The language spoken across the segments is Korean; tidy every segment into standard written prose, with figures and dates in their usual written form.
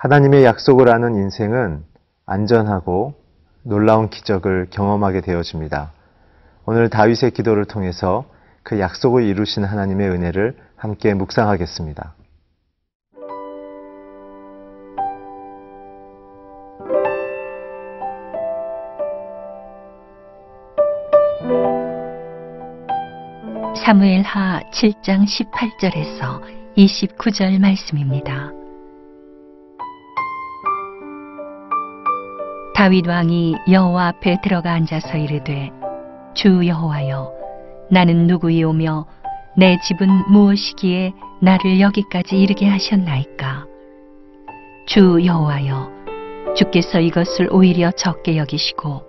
하나님의 약속을 아는 인생은 안전하고 놀라운 기적을 경험하게 되어집니다. 오늘 다윗의 기도를 통해서 그 약속을 이루신 하나님의 은혜를 함께 묵상하겠습니다. 사무엘하 7장 18절에서 29절 말씀입니다. 다윗 왕이 여호와 앞에 들어가 앉아서 이르되, 주 여호와여, 나는 누구이오며 내 집은 무엇이기에 나를 여기까지 이르게 하셨나이까? 주 여호와여, 주께서 이것을 오히려 적게 여기시고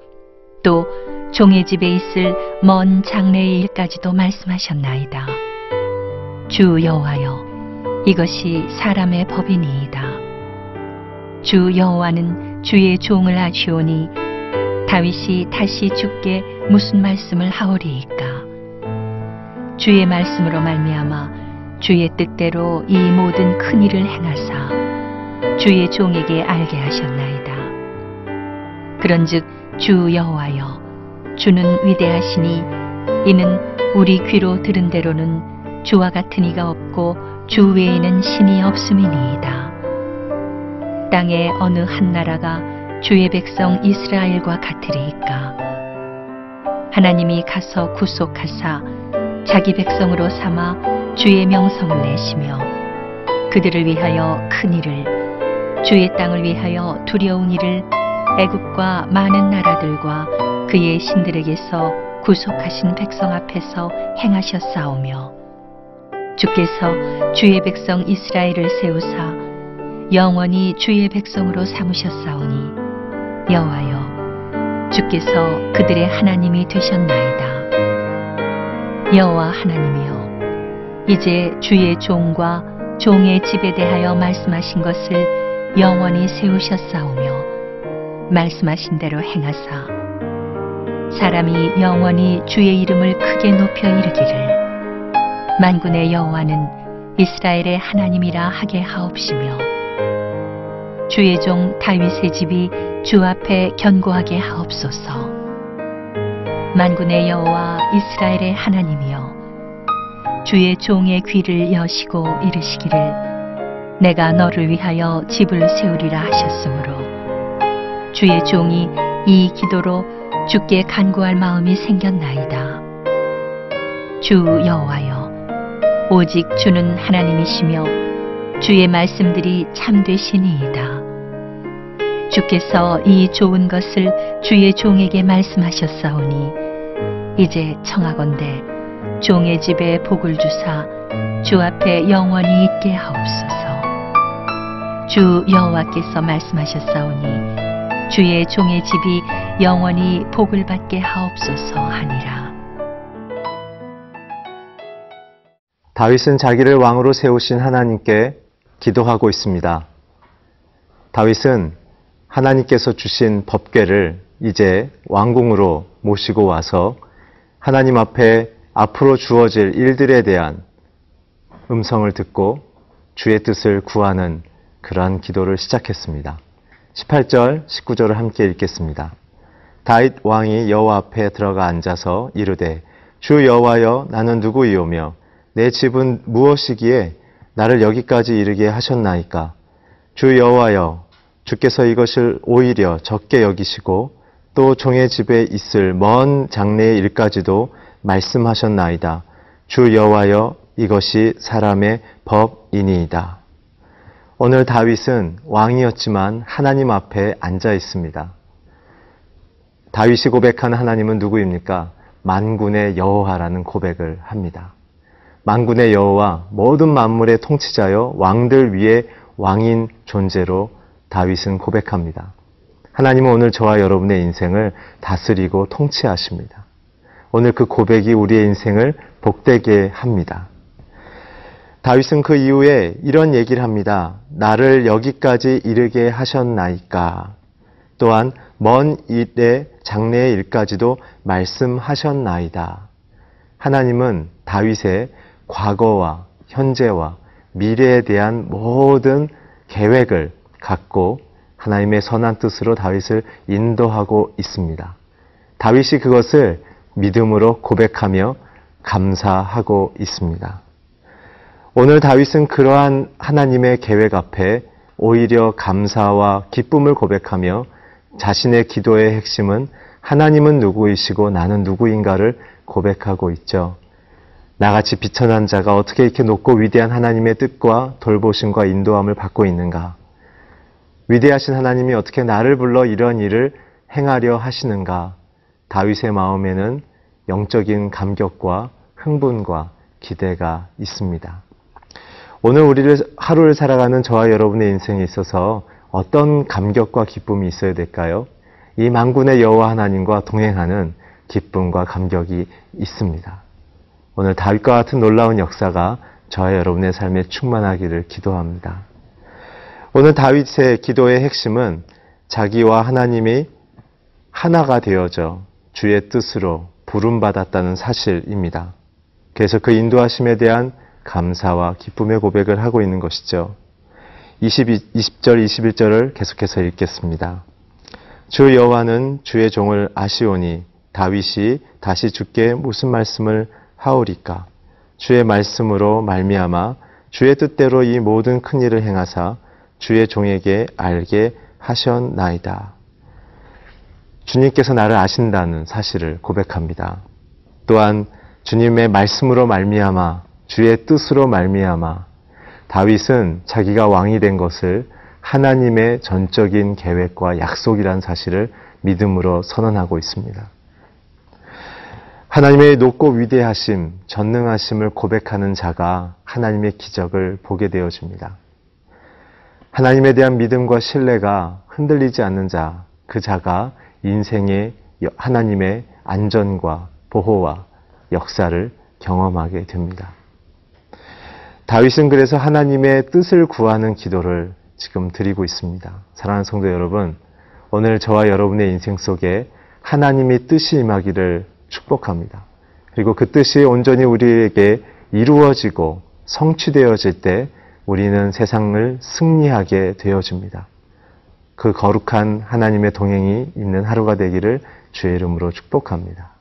또 종의 집에 있을 먼 장래의 일까지도 말씀하셨나이다. 주 여호와여, 이것이 사람의 법이니이다. 주 여호와는 주의 종을 아시오니 다윗이 다시 주께 무슨 말씀을 하오리이까? 주의 말씀으로 말미암아 주의 뜻대로 이 모든 큰 일을 행하사 주의 종에게 알게 하셨나이다. 그런즉 주 여호와여, 주는 위대하시니 이는 우리 귀로 들은 대로는 주와 같은 이가 없고 주 외에는 신이 없음이니이다. 땅의 어느 한 나라가 주의 백성 이스라엘과 같으리이까? 하나님이 가서 구속하사 자기 백성으로 삼아 주의 명성을 내시며 그들을 위하여 큰 일을, 주의 땅을 위하여 두려운 일을 애굽과 많은 나라들과 그의 신들에게서 구속하신 백성 앞에서 행하셨사오며, 주께서 주의 백성 이스라엘을 세우사 영원히 주의 백성으로 삼으셨사오니 여호와여, 주께서 그들의 하나님이 되셨나이다. 여호와 하나님이여, 이제 주의 종과 종의 집에 대하여 말씀하신 것을 영원히 세우셨사오며 말씀하신 대로 행하사 사람이 영원히 주의 이름을 크게 높여 이르기를 만군의 여호와는 이스라엘의 하나님이라 하게 하옵시며 주의 종 다윗의 집이 주 앞에 견고하게 하옵소서. 만군의 여호와 이스라엘의 하나님이여, 주의 종의 귀를 여시고 이르시기를 내가 너를 위하여 집을 세우리라 하셨으므로 주의 종이 이 기도로 주께 간구할 마음이 생겼나이다. 주 여호와여, 오직 주는 하나님이시며 주의 말씀들이 참되시니이다. 주께서 이 좋은 것을 주의 종에게 말씀하셨사오니 이제 청하건대 종의 집에 복을 주사 주 앞에 영원히 있게 하옵소서. 주 여호와께서 말씀하셨사오니 주의 종의 집이 영원히 복을 받게 하옵소서 하니라. 다윗은 자기를 왕으로 세우신 하나님께 기도하고 있습니다. 다윗은 하나님께서 주신 법궤를 이제 왕궁으로 모시고 와서 하나님 앞에 앞으로 주어질 일들에 대한 음성을 듣고 주의 뜻을 구하는 그러한 기도를 시작했습니다. 18절, 19절을 함께 읽겠습니다. 다윗 왕이 여호와 앞에 들어가 앉아서 이르되, 주 여호와여, 나는 누구이오며 내 집은 무엇이기에 나를 여기까지 이르게 하셨나이까? 주 여호와여, 주께서 이것을 오히려 적게 여기시고 또 종의 집에 있을 먼 장래의 일까지도 말씀하셨나이다. 주 여호와여, 이것이 사람의 법이니이다. 오늘 다윗은 왕이었지만 하나님 앞에 앉아 있습니다. 다윗이 고백한 하나님은 누구입니까? 만군의 여호와라는 고백을 합니다. 만군의 여호와, 모든 만물의 통치자여 왕들 위에 왕인 존재로 다윗은 고백합니다. 하나님은 오늘 저와 여러분의 인생을 다스리고 통치하십니다. 오늘 그 고백이 우리의 인생을 복되게 합니다. 다윗은 그 이후에 이런 얘기를 합니다. 나를 여기까지 이르게 하셨나이까? 또한 먼 일의 장래의 일까지도 말씀하셨나이다. 하나님은 다윗의 과거와 현재와 미래에 대한 모든 계획을 갖고 하나님의 선한 뜻으로 다윗을 인도하고 있습니다. 다윗이 그것을 믿음으로 고백하며 감사하고 있습니다. 오늘 다윗은 그러한 하나님의 계획 앞에 오히려 감사와 기쁨을 고백하며 자신의 기도의 핵심은 하나님은 누구이시고 나는 누구인가를 고백하고 있죠. 나같이 비천한 자가 어떻게 이렇게 높고 위대한 하나님의 뜻과 돌보심과 인도함을 받고 있는가? 위대하신 하나님이 어떻게 나를 불러 이런 일을 행하려 하시는가? 다윗의 마음에는 영적인 감격과 흥분과 기대가 있습니다. 오늘 하루를 살아가는 저와 여러분의 인생에 있어서 어떤 감격과 기쁨이 있어야 될까요? 이 만군의 여호와 하나님과 동행하는 기쁨과 감격이 있습니다. 오늘 다윗과 같은 놀라운 역사가 저와 여러분의 삶에 충만하기를 기도합니다. 오늘 다윗의 기도의 핵심은 자기와 하나님이 하나가 되어져 주의 뜻으로 부름받았다는 사실입니다. 그래서 그 인도하심에 대한 감사와 기쁨의 고백을 하고 있는 것이죠. 20절, 21절을 계속해서 읽겠습니다. 주 여호와는 주의 종을 아시오니 다윗이 다시 주께 무슨 말씀을 하오리까? 주의 말씀으로 말미암아 주의 뜻대로 이 모든 큰 일을 행하사 주의 종에게 알게 하셨나이다. 주님께서 나를 아신다는 사실을 고백합니다. 또한 주님의 말씀으로 말미암아 주의 뜻으로 말미암아 다윗은 자기가 왕이 된 것을 하나님의 전적인 계획과 약속이라는 사실을 믿음으로 선언하고 있습니다. 하나님의 높고 위대하심, 전능하심을 고백하는 자가 하나님의 기적을 보게 되어집니다. 하나님에 대한 믿음과 신뢰가 흔들리지 않는 자, 그 자가 인생의 하나님의 안전과 보호와 역사를 경험하게 됩니다. 다윗은 그래서 하나님의 뜻을 구하는 기도를 지금 드리고 있습니다. 사랑하는 성도 여러분, 오늘 저와 여러분의 인생 속에 하나님의 뜻이 임하기를 축복합니다. 그리고 그 뜻이 온전히 우리에게 이루어지고 성취되어질 때 우리는 세상을 승리하게 되어집니다. 그 거룩한 하나님의 동행이 있는 하루가 되기를 주의 이름으로 축복합니다.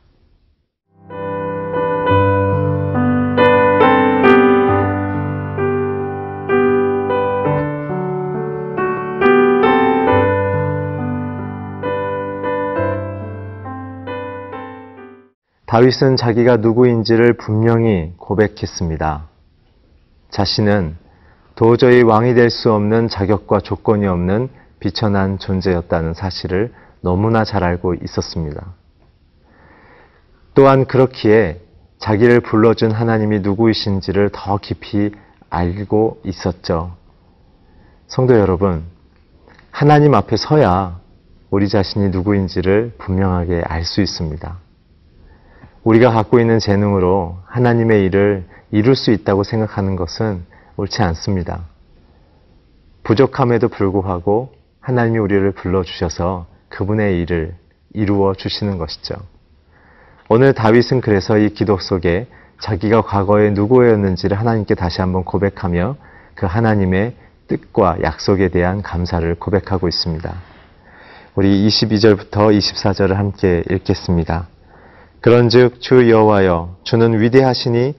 다윗은 자기가 누구인지를 분명히 고백했습니다. 자신은 도저히 왕이 될 수 없는 자격과 조건이 없는 비천한 존재였다는 사실을 너무나 잘 알고 있었습니다. 또한 그렇기에 자기를 불러준 하나님이 누구이신지를 더 깊이 알고 있었죠. 성도 여러분, 하나님 앞에 서야 우리 자신이 누구인지를 분명하게 알 수 있습니다. 우리가 갖고 있는 재능으로 하나님의 일을 이룰 수 있다고 생각하는 것은 옳지 않습니다. 부족함에도 불구하고 하나님이 우리를 불러주셔서 그분의 일을 이루어 주시는 것이죠. 오늘 다윗은 그래서 이 기도 속에 자기가 과거에 누구였는지를 하나님께 다시 한번 고백하며 그 하나님의 뜻과 약속에 대한 감사를 고백하고 있습니다. 우리 22절부터 24절을 함께 읽겠습니다. 그런즉 주 여호와여, 주는 위대하시니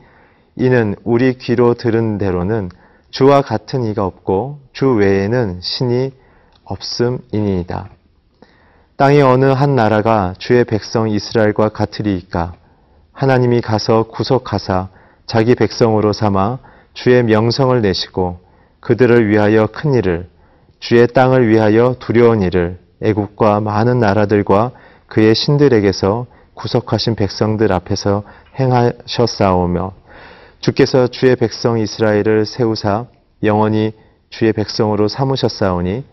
이는 우리 귀로 들은 대로는 주와 같은 이가 없고 주 외에는 신이 없음이니이다. 땅의 어느 한 나라가 주의 백성 이스라엘과 같으리이까? 하나님이 가서 구속하사 자기 백성으로 삼아 주의 명성을 내시고 그들을 위하여 큰 일을, 주의 땅을 위하여 두려운 일을 애국과 많은 나라들과 그의 신들에게서 구속하신 백성들 앞에서 행하셨사오며 주께서 주의 백성 이스라엘을 세우사 영원히 주의 백성으로 삼으셨사오니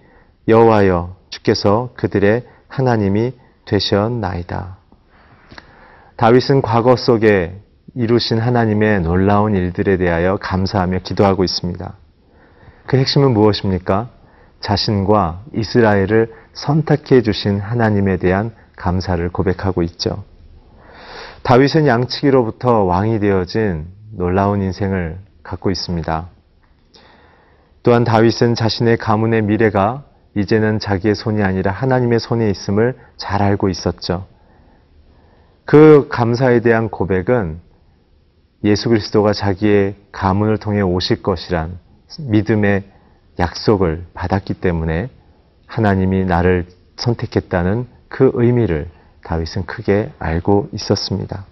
여호와여, 주께서 그들의 하나님이 되셨나이다. 다윗은 과거 속에 이루신 하나님의 놀라운 일들에 대하여 감사하며 기도하고 있습니다. 그 핵심은 무엇입니까? 자신과 이스라엘을 선택해 주신 하나님에 대한 감사를 고백하고 있죠. 다윗은 양치기로부터 왕이 되어진 놀라운 인생을 갖고 있습니다. 또한 다윗은 자신의 가문의 미래가 이제는 자기의 손이 아니라 하나님의 손에 있음을 잘 알고 있었죠. 그 감사에 대한 고백은 예수 그리스도가 자기의 가문을 통해 오실 것이란 믿음의 약속을 받았기 때문에 하나님이 나를 선택했다는 그 의미를 다윗은 크게 알고 있었습니다.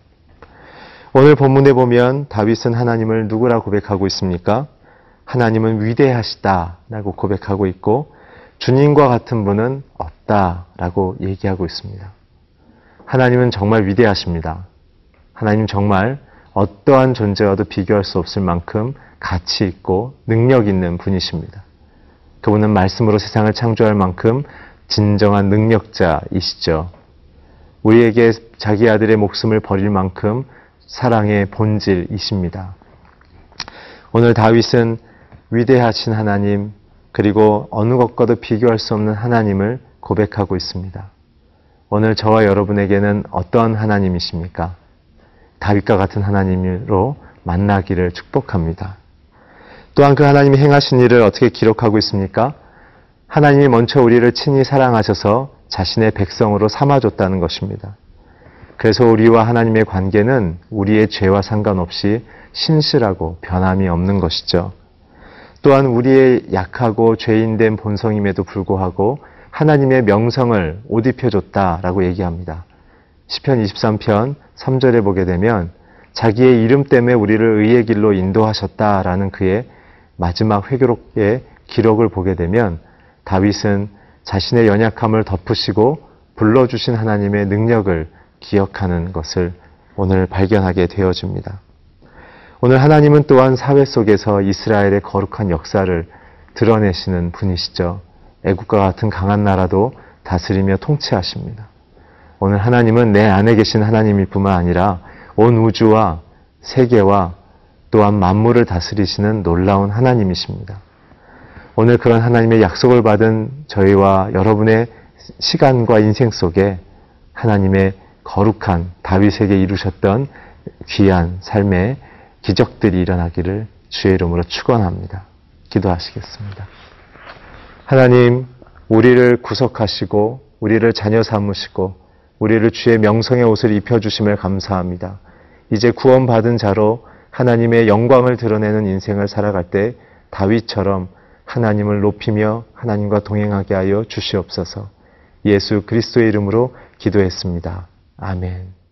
오늘 본문에 보면 다윗은 하나님을 누구라 고백하고 있습니까? 하나님은 위대하시다라고 고백하고 있고 주님과 같은 분은 없다라고 얘기하고 있습니다. 하나님은 정말 위대하십니다. 하나님 정말 어떠한 존재와도 비교할 수 없을 만큼 가치 있고 능력 있는 분이십니다. 그분은 말씀으로 세상을 창조할 만큼 진정한 능력자이시죠. 우리에게 자기 아들의 목숨을 버릴 만큼 사랑의 본질이십니다. 오늘 다윗은 위대하신 하나님 그리고 어느 것과도 비교할 수 없는 하나님을 고백하고 있습니다. 오늘 저와 여러분에게는 어떠한 하나님이십니까? 다윗과 같은 하나님으로 만나기를 축복합니다. 또한 그 하나님이 행하신 일을 어떻게 기록하고 있습니까? 하나님이 먼저 우리를 친히 사랑하셔서 자신의 백성으로 삼아줬다는 것입니다. 그래서 우리와 하나님의 관계는 우리의 죄와 상관없이 신실하고 변함이 없는 것이죠. 또한 우리의 약하고 죄인된 본성임에도 불구하고 하나님의 명성을 옷 입혀줬다라고 얘기합니다. 시편 23편 3절에 보게 되면 자기의 이름 때문에 우리를 의의 길로 인도하셨다라는 그의 마지막 회개록의 기록을 보게 되면 다윗은 자신의 연약함을 덮으시고 불러주신 하나님의 능력을 기억하는 것을 오늘 발견하게 되어집니다. 오늘 하나님은 또한 사회 속에서 이스라엘의 거룩한 역사를 드러내시는 분이시죠. 애국과 같은 강한 나라도 다스리며 통치하십니다. 오늘 하나님은 내 안에 계신 하나님일 뿐만 아니라 온 우주와 세계와 또한 만물을 다스리시는 놀라운 하나님이십니다. 오늘 그런 하나님의 약속을 받은 저희와 여러분의 시간과 인생 속에 하나님의 거룩한 다윗에게 이루셨던 귀한 삶의 기적들이 일어나기를 주의 이름으로 축원합니다. 기도하시겠습니다. 하나님, 우리를 구속하시고 우리를 자녀 삼으시고 우리를 주의 명성의 옷을 입혀주심을 감사합니다. 이제 구원받은 자로 하나님의 영광을 드러내는 인생을 살아갈 때 다윗처럼 하나님을 높이며 하나님과 동행하게 하여 주시옵소서. 예수 그리스도의 이름으로 기도했습니다. 아멘.